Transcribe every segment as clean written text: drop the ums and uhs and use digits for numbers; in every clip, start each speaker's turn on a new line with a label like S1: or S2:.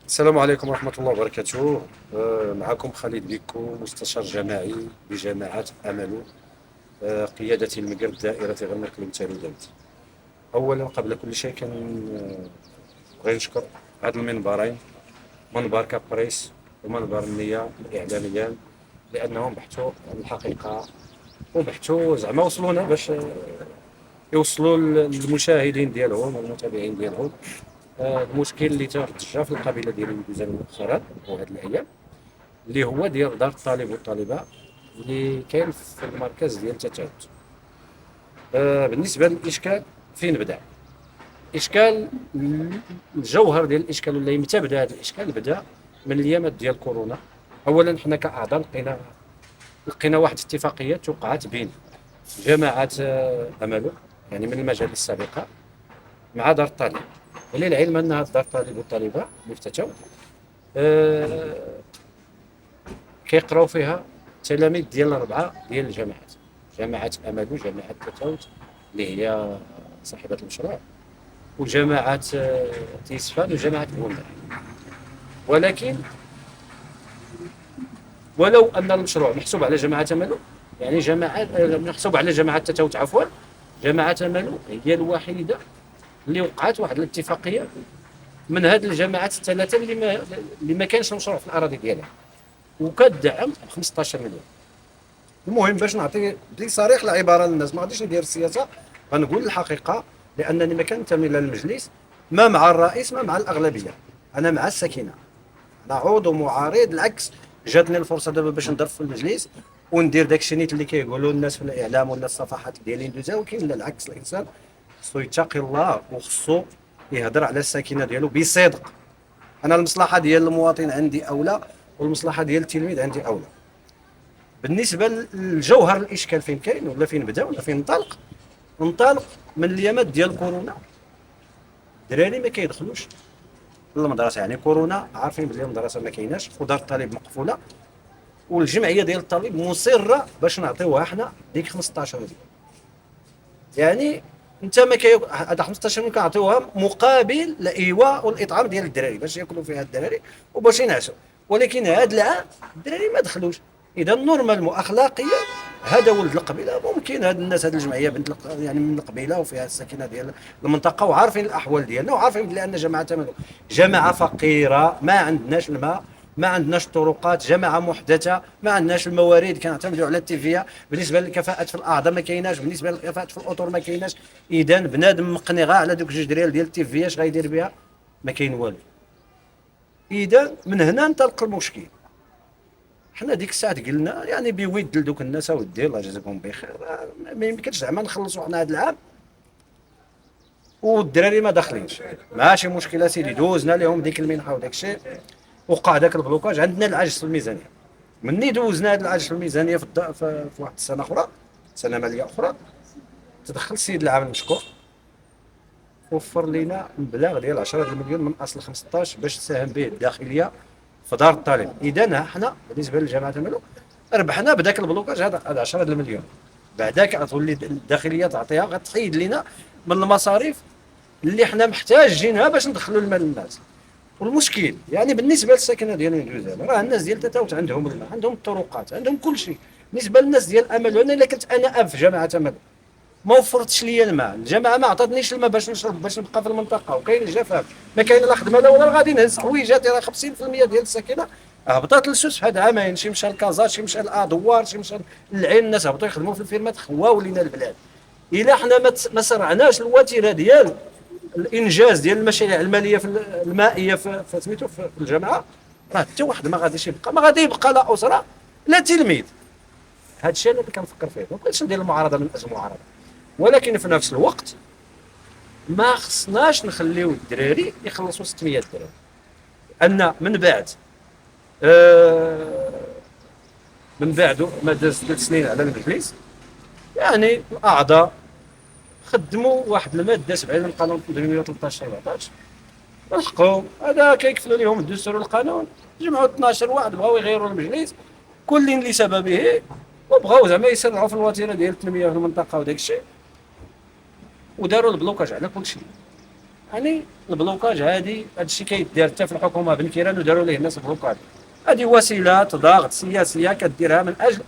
S1: السلام عليكم ورحمة الله وبركاته. معكم خالد بيكو، مستشار جماعي بجماعة أمل، قيادة المقر دائرة غرناطة للتاليات. أولا قبل كل شيء بغي نشكر هاد المنبرين، منبر كابريس ومنبر النية الإعلاميان، لأنهم بحثوا عن الحقيقة وبحثوا زعما وصلونا باش يوصلوا للمشاهدين ديالهم والمتابعين ديالهم المشكل اللي ترجع في القبيله ديال المدوزه مؤخرا وهاد الايام، اللي هو ديال دار الطالب والطالبه اللي كاين في المركز ديال تتاوت. بالنسبه للاشكال فين بدا الاشكال؟ الجوهر ديال الاشكال ولا متى بدا هذا الاشكال؟ بدا من الايامات ديال كورونا. اولا حنا كاعضاء لقينا واحد اتفاقيه توقعت بين جماعه امل، يعني من المجال السابقه، مع دار الطالب. وللعلم ان دار الطالب والطالبه اللي في تتاوت كيقراو فيها تلاميذ ديال الاربعه ديال الجامعات، جامعه امل وجامعه تتاوت اللي هي صاحبه المشروع، وجامعه تيسفان وجامعه بوندر. ولكن ولو ان المشروع محسوب على جامعه امل، يعني جامعه محسوب على جامعه تتاوت عفوا، جامعه امل هي الوحيده اللي وقعت واحد الاتفاقيه من هذه الجامعات الثلاثه اللي ما كانش مشروع في الاراضي ديالها، وكتدعم ب 15 مليون. المهم باش نعطي صريح العباره للناس، ما غاديش ندير السياسه، غنقول الحقيقه، لانني ما كنتمي للمجلس، ما مع الرئيس ما مع الاغلبيه، انا مع السكينه، انا عضو معارض. العكس، جاتني الفرصه دابا باش ندير في المجلس وندير داك الشيء اللي كيقولوا الناس في الاعلام ولا الصفحات ديالي ندوزها، ولكن لا، العكس، الانسان خصو يتقي الله وخصو يهضر على السكينه ديالو بصدق. انا المصلحه ديال المواطن عندي اولى، والمصلحه ديال التلميذ عندي اولى. بالنسبه للجوهر الاشكال فين كاين ولا فين بدا ولا فين انطلق من الايامات ديال كورونا. الدراري ما كيدخلوش للمدرسه، يعني كورونا عارفين بلي المدرسه ما كايناش ودار الطالب مقفوله، والجمعيه ديال الطالب مصره باش نعطيوها حنا ديك 15 مليون. يعني انت ما هذا 15 مليون كنعطيوها مقابل الايواء والاطعام ديال الدراري باش ياكلوا فيها الدراري وباش ينعسوا، ولكن هذا العام الدراري ما دخلوش. اذا نورمال واخلاقيا هذا ولد القبيله، ممكن هاد الناس، هاد الجمعيه بنت يعني من القبيله وفيها السكنه ديال المنطقه وعارفين الاحوال ديالنا وعارفين بان جماعه تملك جماعه فقيره، ما عندناش الماء، ما عندناش طرقات، جماعه محدثه، ما عندناش الموارد، كنعتمدوا على التيفيا. بالنسبه للكفاءات في الاعضاء ما كايناش، بالنسبه للكفاءات في الاطر ما كايناش. اذا بنادم مقني غا على دوك 2 ريال ديال التيفيا اش غايدير بها؟ ما كاين والو. اذا من هنا انطلق المشكل. حنا ديك الساعه قلنا يعني بود لدوك الناس، اودي الله يجازيكم بخير، ما يمكنش زعما نخلصوا حنا هذا العام والدراري ما داخلينش. ماشي مشكله سيدي، دوزنا لهم ديك المنحه وداك الشيء، وقع داك البلوكاج. عندنا العجز في الميزانيه، مني دوزنا هذا العجز في الميزانيه في واحد السنه اخرى، سنه ماليه اخرى، تدخل السيد العام مشكور وفر لنا مبلغ ديال 10 مليون من اصل 15 باش تساهم به الداخليه في دار الطالب. اذا حنا بالنسبه للجامعه مالو ربحنا بداك البلوكاج هذا 10 مليون. بعداك غتولي الداخليه تعطيها، غتحيد لنا من المصاريف اللي حنا محتاجينها باش ندخلوا المال للناس. والمشكل يعني بالنسبه للسكنه ديال الجوزان، راه الناس ديال تتاوت عندهم الماء، عندهم الطرقات، عندهم كل شيء. بالنسبه للناس ديال امل، انا الا كنت انا اب في جامعه امل ما وفرتش لي الماء، الجامعه ما عطاتنيش الماء باش نشرب باش نبقى في المنطقه، وكاين الجفاف، ما كاين لا خدمه لا ولا غادي نهز حويجاتي. راه 50% ديال السكنه هبطات للسوس في هاد عامين، شي مشى لكازا، شي مشى لادوار، شي مشى للعين، الناس هبطوا يخدموا في الفيرمات، خواو لينا البلاد. الا حنا ما سرعناش الوتيره ديال الانجاز ديال المشاريع الماليه في المائيه في سميتو في الجامعه، راه حتى واحد ما غاديش يبقى، ما غادي يبقى لا اسره لا تلميذ. هذا الشيء اللي كنفكر فيه، ما بغيتش ندير المعارضه من اجل المعارضه، ولكن في نفس الوقت ما خصناش نخليو الدراري يخلصوا 600 درهم. ان من بعد ما داز 3 سنين على المجلس، يعني الاعضاء خدموا واحد الماده 70 من قانون 2013 14 لحقوا هذا كيكفلوا لهم الدستور والقانون. جمعوا 12 واحد بغاو يغيروا المجلس كل لسببه، وبغاو زعما يسرعوا في الوتيره ديال التنميه في المنطقه وداك الشيء. وداروا البلوكاج على كل شيء. يعني البلوكاج هذا الشيء كيدار حتى في الحكومه بن كيران وداروا ليه الناس بلوكاج. هذه وسيله ضغط سياسيه كديرها من اجل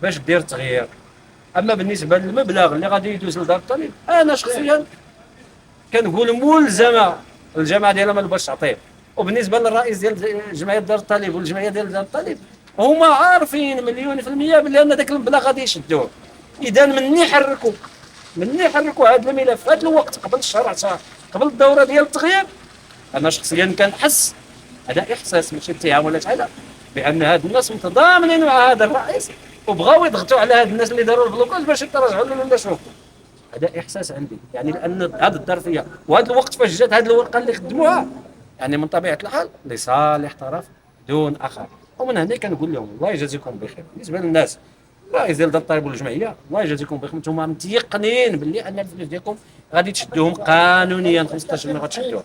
S1: باش دير تغيير. اما بالنسبه للمبلغ اللي غادي يدوز لدار الطالب، انا شخصيا كنقول ملزمه الجامعه ديالها ما باش تعطيه. وبالنسبه للرئيس ديال جمعيه دار الطالب والجمعيه ديال دار الطالب، هما عارفين مليون في المية بلي ان ذاك المبلغ غادي يشدوه. اذا مني يحركوا هذا الملف في هذا الوقت قبل الشهر 10 قبل الدوره ديال التغيير، انا شخصيا كنحس هذا احساس ماشي اتهام ولا حاجه بان هاد الناس متضامنين مع هذا الرئيس وبغاو يضغطوا على هاد الناس اللي داروا البلوكاج باش يتراجعوا له ولا شنو. هذا احساس عندي، يعني لان هذه الظرفيه وهذا الوقت فاش جات هذه الورقه اللي خدموها يعني من طبيعه الحال لصالح طرف دون اخر. ومن هنا كنقول لهم الله يجازيكم بخير. بالنسبه للناس الرئيس ديال دار الطالب والجمعيه الله يجازيكم بخير، نتوما متيقنين باللي ان الفلوس ديالكم غادي تشدوهم قانونيا 15 مليون غتشدوهم،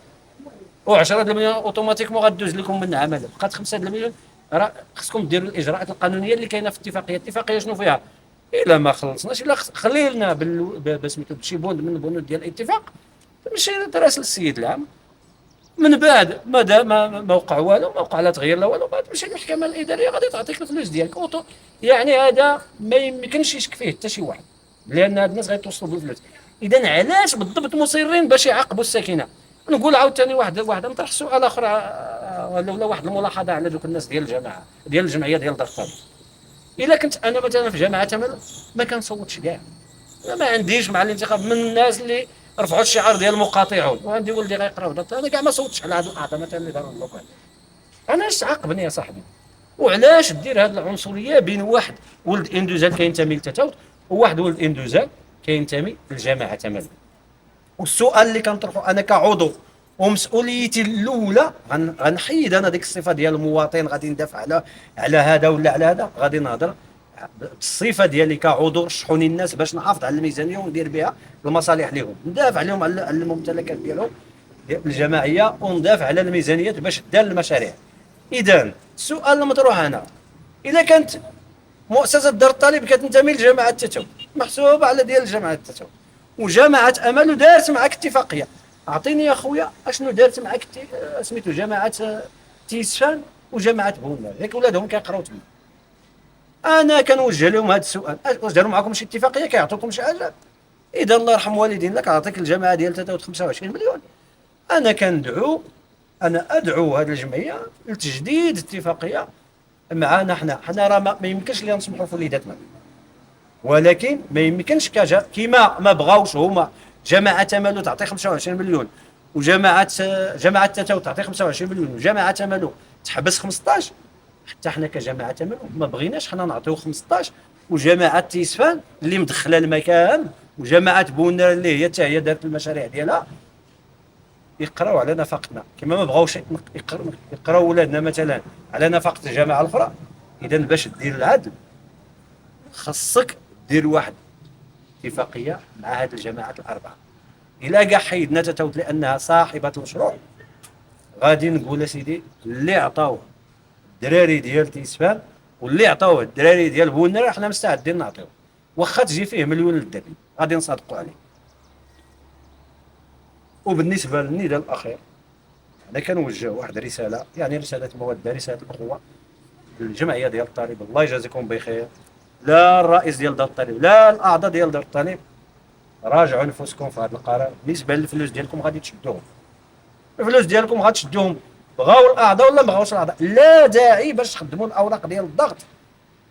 S1: و10 المليون اوتوماتيكمون غدوز لكم من عمل. بقات 5 المليون راه خصكم ديروا الاجراءات القانونيه اللي كاينه في الاتفاقيه شنو فيها. الا ما خلصناش الا خلينا بسميتو بشي بوند من البنود ديال الاتفاق تمشي تراسل السيد العام، من بعد ما وقع والو، ما وقع لا تغيير لا والو، بعد تمشي للمحكمه الاداريه غادي تعطيك الفلوس ديالك. يعني هذا ما يمكنش يشك فيه حتى شي واحد، لان هاد الناس غيتوصلوا بالفلوس. اذا علاش بالضبط مصرين باش يعاقبوا الساكنه؟ نقول عاوتاني واحد نطرح سؤال اخر ولا واحد الملاحظه على دوك الناس ديال الجماعه ديال الجمعيه ديال دار الطالب. الا كنت انا مثلا في جامعه امل ما كنصوتش كاع، ما عنديش مع الانتخاب من الناس اللي رفعوا الشعار ديال المقاطعون، وعندي ولدي غيقرا في دار الطالب، انا كاع ما صوتش على هذه الاعضاء مثلا اللي داروا اللوكال. انا اش عاقبني يا صاحبي؟ وعلاش دير هذه العنصريه بين واحد ولد اندوزال كينتمي لتتاوت وواحد ولد اندوزال كينتمي لجماعه امل؟ والسؤال اللي كنطرحه انا كعضو ومسؤوليتي الاولى غنحيد انا ديك الصفه ديال المواطن غادي ندافع على هذا ولا على هذا، غادي نهضر بالصفه ديالي كعضو رشحوني الناس باش نحافظ على الميزانيه وندير بها المصالح لهم، ندافع عليهم على الممتلكات ديالهم الجماعيه وندافع على الميزانيات باش دار المشاريع. اذا السؤال المطروح هنا، اذا كانت مؤسسه دار الطالب كتنتمي لجماعه تتاو محسوبه على ديال جماعه تتاو وجماعه امل ودارت معك اتفاقيه، اعطيني يا خويا اشنو دارت معك سميتو جماعه تيسفان وجماعه بومار ياك ولادهم كيقراو تما. انا كنوجه لهم هذا السؤال، واش داروا معكم شي اتفاقيه كيعطوكم شي حاجه؟ اذا الله يرحم والدينا كيعطيك الجماعه ديال 25 مليون. انا ادعو هذه الجمعيه لتجديد اتفاقيه معنا حنا راه ما يمكنش لينا نسمحوا في وليداتنا، ولكن ما يمكنش كيما ما بغاوش هما جماعه املو تعطي 25 مليون جماعه تتاو تعطي 25 مليون وجماعه املو تحبس 15، حتى حنا كجماعه املو ما بغيناش حنا نعطيو 15 وجماعه تيسفان اللي مدخله المكان وجماعه بونر اللي هي حتى هي دارت المشاريع ديالها يقراو على نفقتنا كما ما بغاوش يقراو ولادنا مثلا على نفقه الجماعه الاخرى. اذا باش دير العدل خاصك دير واحد اتفاقيه مع هذه الجماعات الاربعه. الا كاع حيدنا تتوت لانها صاحبه المشروع غادي نقول اسيدي اللي عطاوه الدراري ديال تيسفان واللي عطاوه الدراري ديال بونر حنا مستعدين نعطيوه، واخا تجي فيه مليون للدري غادي نصادقوا عليه. وبالنسبه للنداء الاخير انا كنوجه واحد الرساله، يعني رساله موده، رساله الاخوه للجمعيه ديال الطالب. الله يجازيكم بخير، لا الرئيس ديال دار الطالب لا الاعضاء ديال دار الطالب، راجعوا نفوسكم في هذا القرار. بالنسبه للفلوس ديالكم غادي تشدوهم، الفلوس ديالكم غتشدوهم بغاو الاعضاء ولا ما بغاوش الاعضاء، لا داعي باش تخدموا الاوراق ديال الضغط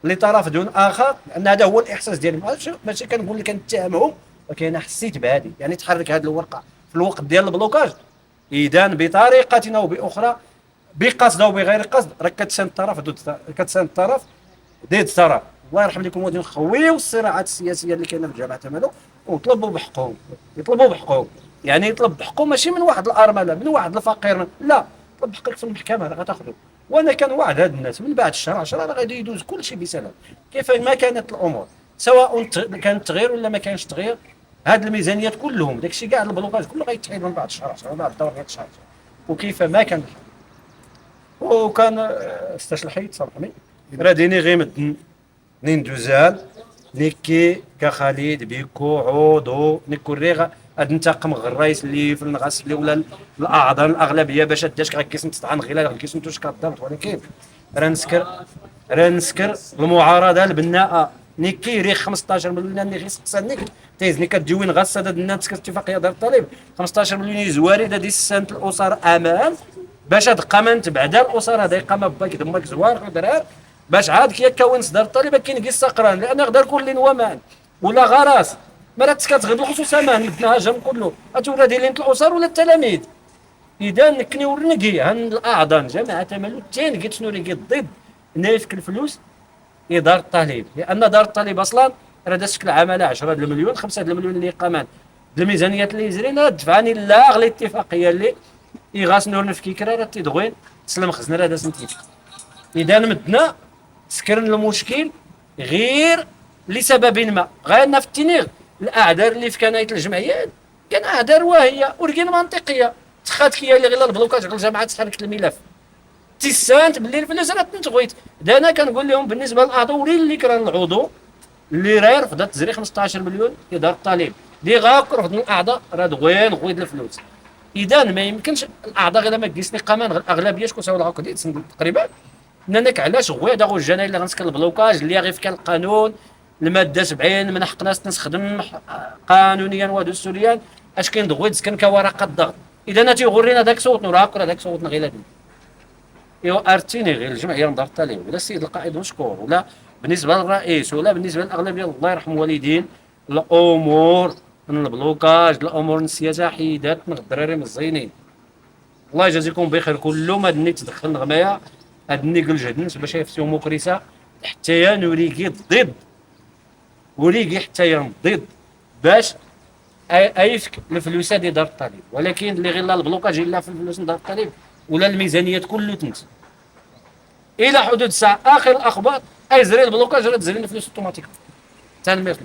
S1: لطرف دون اخر، لان هذا هو الاحساس ديالي. ماشي كنقول لك كنتهمهم، ولكن انا حسيت بهذه، يعني تحرك هذه الورقه في الوقت ديال البلوكاج، اذا بطريقه او باخرى بقصد او بغير قصد راك كتساند الطرف ضد الطرف. الله يرحم لكم ودي خويو الصراعات السياسيه اللي كاينه في جامعه امل وطلبوا بحقهم، يطلبوا بحقهم، يعني يطلب بحقه ماشي من واحد الارمله من واحد الفقير، لا طلب حقك في المحكمه راه غتاخذه. وانا كنوعد هاد الناس من بعد الشهر 10 راه غادي يدوز كل شيء بسلام. كيف ما كانت الامور سواء كان التغيير ولا ما كانش تغيير، هاد الميزانيات كلهم داكشي كاع البلوكاج كله غيتحيد من بعد الشهر 10 من بعد الدور ديال الشهر 10. وكيف ما كان وكان استاذ الحيد سامحني راه ديني غير نين دوزال نيكي كخالد بيكو عوضو نيكو ريغا هاد النتاقم الرئيس اللي في النغاس اللي ولا الاعضاء الاغلبيه باش داش غيكيسن تطعن غير غيكيسن توش كضبط. ولكن راه نسكر المعارضه البناءه نيكي ريخ 15 مليون نيكي سقسانيك تيزني كتجوين غاس سداد الناس كاتفاقيه دار الطالب 15 مليون يزواري دادي السنه الاسر امان باش هاد قامنت بعدا الاسره هذا قام باك دمك زوار درار باش عاد كيكون دار الطالب كاين كيس سقران لان غدار كل ومان ولا غراس مرات كتغيب الخصوص امان الهجم كله اتولى ديالين الاسر ولا التلاميذ. اذا نكني ورنقي هن الاعضاء جماعه تملو تين قلت شنو اللي ضد نايفك الفلوس دار الطالب لان دار الطالب اصلا راه داز شكل عماله 10 المليون 5 المليون اللي قامت الميزانيات اللي يزرين راه دفعني لا غلي الاتفاقيه اللي يغاس نور في كيكرا راه تيدغوين تسلم خزنه راه داز نتيجه. اذا مدنا سكرن المشكل غير لسبب ما غيرنا في التنيغ الاعذار اللي في كنايه الجمعيات كان اعذار واهيه وركين منطقيه تخات كيا اللي غير البلوكاج غير الجامعات تحركت الملف تيسانت باللي الفلوس راه تنتغويت. انا كنقول لهم بالنسبه للاعضاء وري اللي كان العضو اللي راه رفضت تزري 15 مليون اداره الطالب اللي غاك رفض الاعضاء راه دغيا غويد الفلوس. اذا ما يمكنش الاعضاء غير ما كيسني قمان الاغلبيه شكون ساوا العقد تقريبا انك علاش غويا غو الجناي اللي غنسكن البلوكاج اللي غير في القانون الماده 70 من حق ناس تخدم قانونيا ودستوريا اش كاين دغوي تسكن كورقه الضغط. اذا تيغرينا داك صوتنا راه داك صوتنا غير هذا ايوا ارتيني غير الجمعيه نظرت عليه ولا السيد القائد مشكور ولا بالنسبه للرئيس ولا بالنسبه للاغلبيه الله يرحم والدين الامور من البلوكاج الامور السياسه حيدات من الدراري مزينين الله يجازيكم بخير. كل ما دني تدخل نغمايه هادني قل جهد باش يفسيو مكرسه حتى نوريكي ضد وريكي حتى ضد باش ايفك الفلوس ديال دار الطالب. ولكن اللي غير البلوكاج الا في الفلوس دار الطالب ولا الميزانيات كله تنس الى حدود الساعه اخر الاخبار ايزري البلوكاج راه تزري الفلوس اوتوماتيك تنمير.